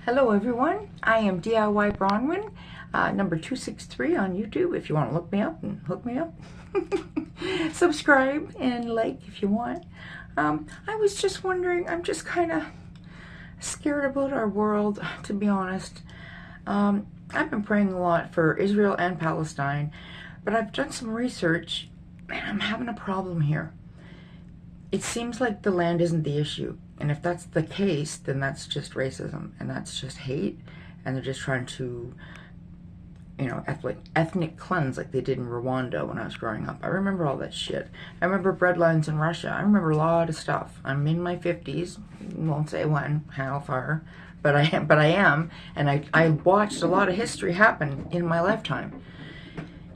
Hello everyone, I am DIY Bronwyn, number 263 on YouTube if you want to look me up and hook me up. Subscribe and like if you want. I was just wondering, I'm just kind of scared about our world, to be honest. I've been praying a lot for Israel and Palestine, but I've done some research and I'm having a problem here. It seems like the land isn't the issue. And if that's the case, then that's just racism and that's just hate. And they're just trying to, ethnic cleanse like they did in Rwanda when I was growing up. I remember all that shit. I remember breadlines in Russia. I remember a lot of stuff. I'm in my 50s. Won't say when, how far, but I am. And I watched a lot of history happen in my lifetime.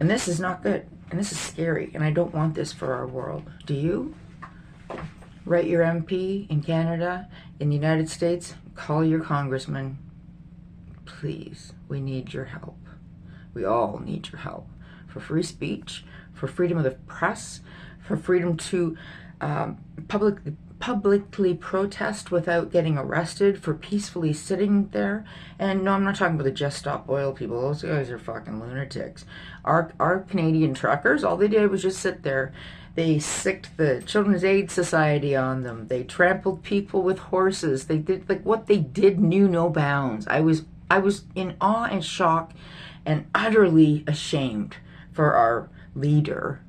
And this is not good. And this is scary. And I don't want this for our world. Do you? Write your MP in Canada, in the United States, call your congressman. Please, we need your help. We all need your help. For free speech, for freedom of the press, for freedom to publicly protest without getting arrested, for peacefully sitting there. And no, I'm not talking about the Just Stop Oil people. Those guys are fucking lunatics. Our Canadian truckers, all they did was just sit there. They sicked the Children's Aid Society on them. They trampled people with horses. They did, like, what they did knew no bounds. I was in awe and shock and utterly ashamed for our leader.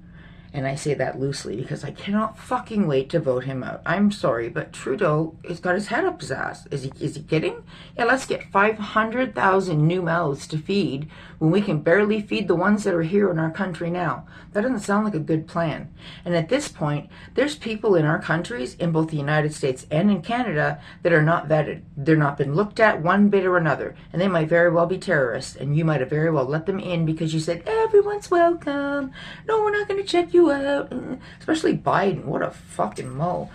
And I say that loosely because I cannot fucking wait to vote him out. I'm sorry, but Trudeau has got his head up his ass. Is he kidding? Yeah, let's get 500,000 new mouths to feed when we can barely feed the ones that are here in our country now. That doesn't sound like a good plan. And at this point, there's people in our countries, in both the United States and in Canada, that are not vetted. They're not been looked at one bit or another. And they might very well be terrorists. And you might have very well let them in because you said, everyone's welcome. No, we're not going to check you out. Especially Biden. What a fucking mo.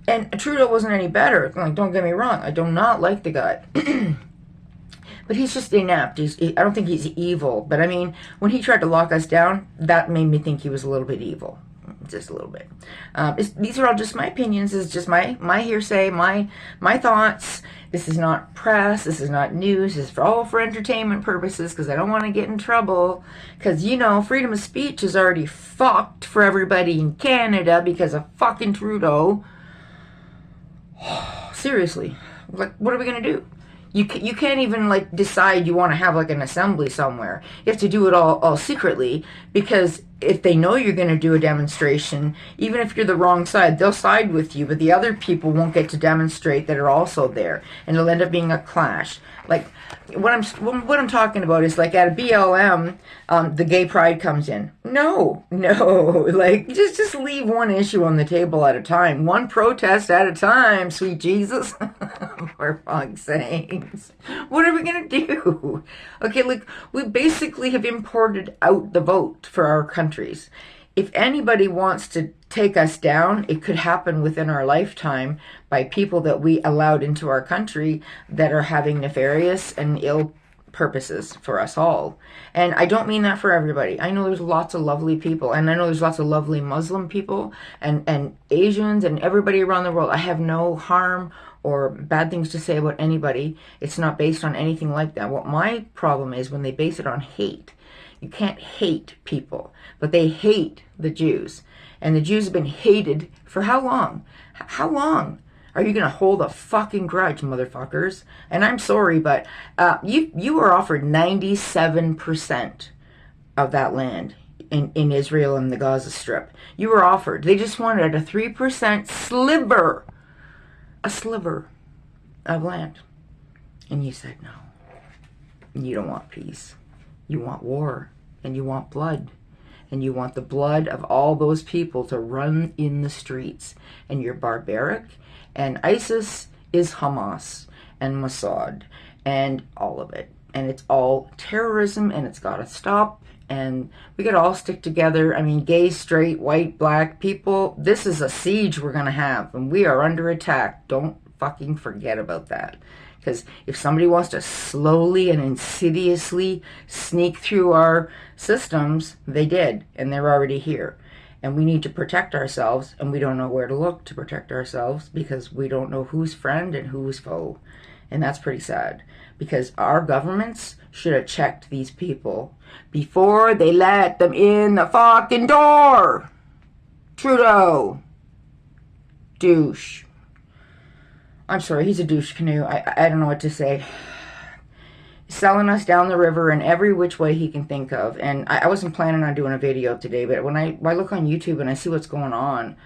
And Trudeau wasn't any better. Like, don't get me wrong. I do not like the guy. But he's just inept. I don't think he's evil. But I mean, when he tried to lock us down, that made me think he was a little bit evil. Just a little bit. These are all just my opinions. This is just my hearsay, my thoughts. This is not press. This is not news. This is all for entertainment purposes because I don't want to get in trouble. Because, freedom of speech is already fucked for everybody in Canada because of fucking Trudeau. Seriously. Like, what are we going to do? You can't even, decide you want to have, an assembly somewhere. You have to do it all secretly, because if they know you're going to do a demonstration, even if you're the wrong side, they'll side with you, but the other people won't get to demonstrate that are also there, and it'll end up being a clash. Like, what I'm talking about is, at a BLM, the gay pride comes in. No, just leave one issue on the table at a time, one protest at a time, sweet Jesus. For fuck's sakes. What are we gonna do? Okay, we basically have imported out the vote for our countries. If anybody wants to take us down, it could happen within our lifetime by people that we allowed into our country that are having nefarious and ill purposes for us all. And I don't mean that for everybody. I know there's lots of lovely people, and I know there's lots of lovely Muslim people and Asians and everybody around the world. I have no harm or bad things to say about anybody. It's not based on anything like that. What my problem is when they base it on hate. You can't hate people, but they hate the Jews. And the Jews have been hated for how long? How long? Are you going to hold a fucking grudge, motherfuckers? And I'm sorry, but you were offered 97% of that land in Israel and the Gaza Strip. You were offered. They just wanted a 3% sliver. A sliver of land. And you said no. You don't want peace. You want war. And you want blood. And you want the blood of all those people to run in the streets. And you're barbaric. And ISIS is Hamas and Mossad and all of it. And it's all terrorism, and it's got to stop. And we got to all stick together. I mean, gay, straight, white, black people. This is a siege we're going to have. And we are under attack. Don't fucking forget about that. Because if somebody wants to slowly and insidiously sneak through our systems, they did. And they're already here. And we need to protect ourselves. And we don't know where to look to protect ourselves. Because we don't know who's friend and who's foe. And that's pretty sad, because our governments should have checked these people before they let them in the fucking door. Trudeau. Douche. I'm sorry, he's a douche canoe. I don't know what to say. Selling us down the river in every which way he can think of. And I wasn't planning on doing a video today, but when I look on YouTube and I see what's going on,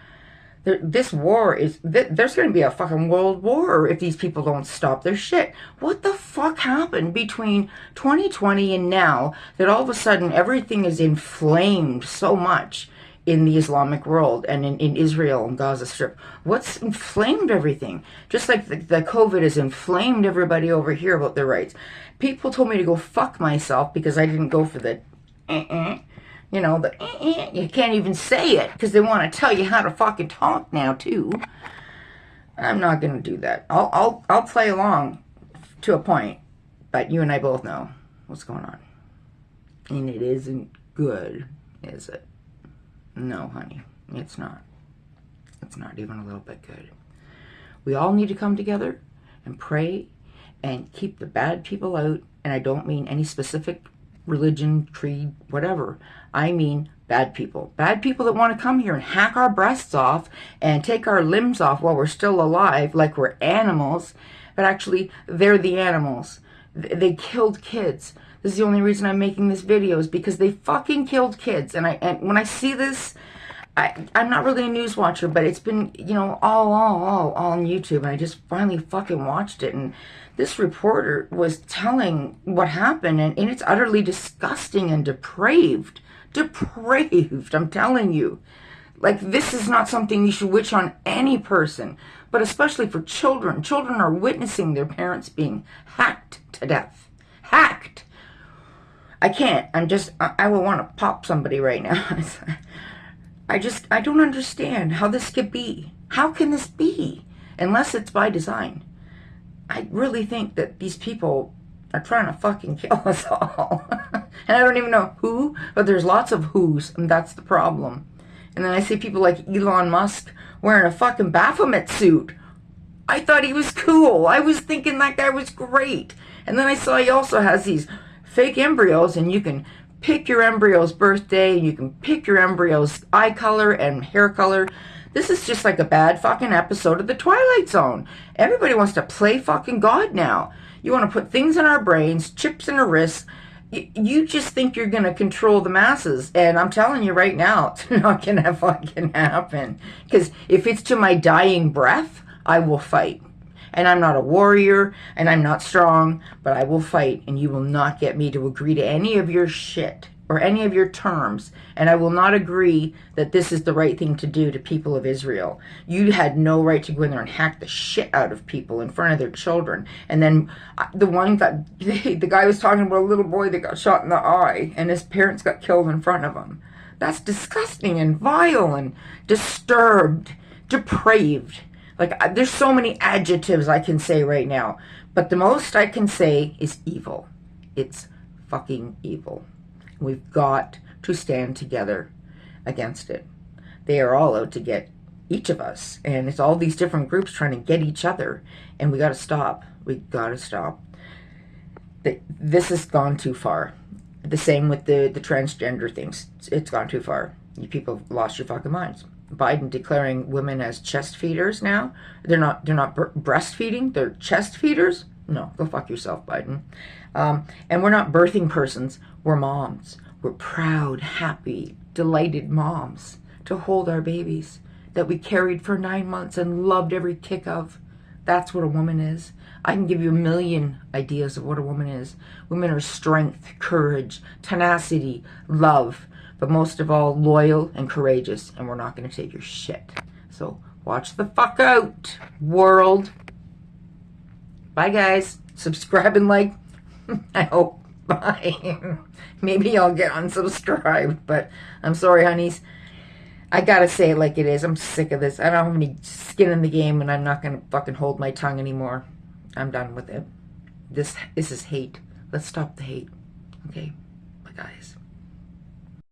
this war is, there's going to be a fucking world war if these people don't stop their shit. What the fuck happened between 2020 and now that all of a sudden everything is inflamed so much in the Islamic world and in Israel and Gaza Strip? What's inflamed everything? Just like the COVID has inflamed everybody over here about their rights. People told me to go fuck myself because I didn't go for the you know, you can't even say it because they want to tell you how to fucking talk now too. I'm not gonna do that. I'll play along to a point, but you and I both know what's going on, and it isn't good, is it? No, honey, it's not. It's not even a little bit good. We all need to come together and pray and keep the bad people out, and I don't mean any specific religion, creed, whatever. I mean bad people. Bad people that want to come here and hack our breasts off and take our limbs off while we're still alive like we're animals. But actually, they're the animals. They killed kids. This is the only reason I'm making this video, is because they fucking killed kids. And when I see this, I'm not really a news watcher, but it's been, you know, all on YouTube, and I just finally fucking watched it, and this reporter was telling what happened, and it's utterly disgusting and depraved. Depraved, I'm telling you. Like, this is not something you should wish on any person, but especially for children. Children are witnessing their parents being hacked to death. Hacked. I can't. I would want to pop somebody right now. I don't understand how this could be. How can this be? Unless it's by design. I really think that these people are trying to fucking kill us all. And I don't even know who, but there's lots of who's, and that's the problem. And then I see people like Elon Musk wearing a fucking Baphomet suit. I thought he was cool. I was thinking that guy was great. And then I saw he also has these fake embryos, and you can pick your embryo's birthday, you can pick your embryo's eye color and hair color. This is just like a bad fucking episode of The Twilight Zone. Everybody wants to play fucking God now. You want to put things in our brains, chips in our wrists. You just think you're going to control the masses. And I'm telling you right now, it's not going to fucking happen. Because if it's to my dying breath, I will fight. And I'm not a warrior, and I'm not strong, but I will fight, and you will not get me to agree to any of your shit or any of your terms, and I will not agree that this is the right thing to do to people of Israel. You had no right to go in there and hack the shit out of people in front of their children. And then the guy was talking about a little boy that got shot in the eye, and his parents got killed in front of him. That's disgusting and vile and disturbed, depraved. Like, there's so many adjectives I can say right now, but the most I can say is evil. It's fucking evil. We've got to stand together against it. They are all out to get each of us, and it's all these different groups trying to get each other, and we got to stop. We got to stop. This has gone too far. The same with the transgender things. It's gone too far. You people have lost your fucking minds. Biden declaring women as chest feeders now. They're not breastfeeding, they're chest feeders. No, go fuck yourself, Biden. And we're not birthing persons, we're moms. We're proud, happy, delighted moms to hold our babies that we carried for 9 months and loved every kick of. That's what a woman is. I can give you a million ideas of what a woman is. Women are strength, courage, tenacity, love, but most of all, loyal and courageous, and we're not going to take your shit. So watch the fuck out, world. Bye, guys. Subscribe and like. I hope. Bye. Maybe I'll get unsubscribed, but I'm sorry, honeys. I gotta say it like it is. I'm sick of this. I don't have any skin in the game, and I'm not going to fucking hold my tongue anymore. I'm done with it. This is hate. Let's stop the hate. Okay? Bye, guys.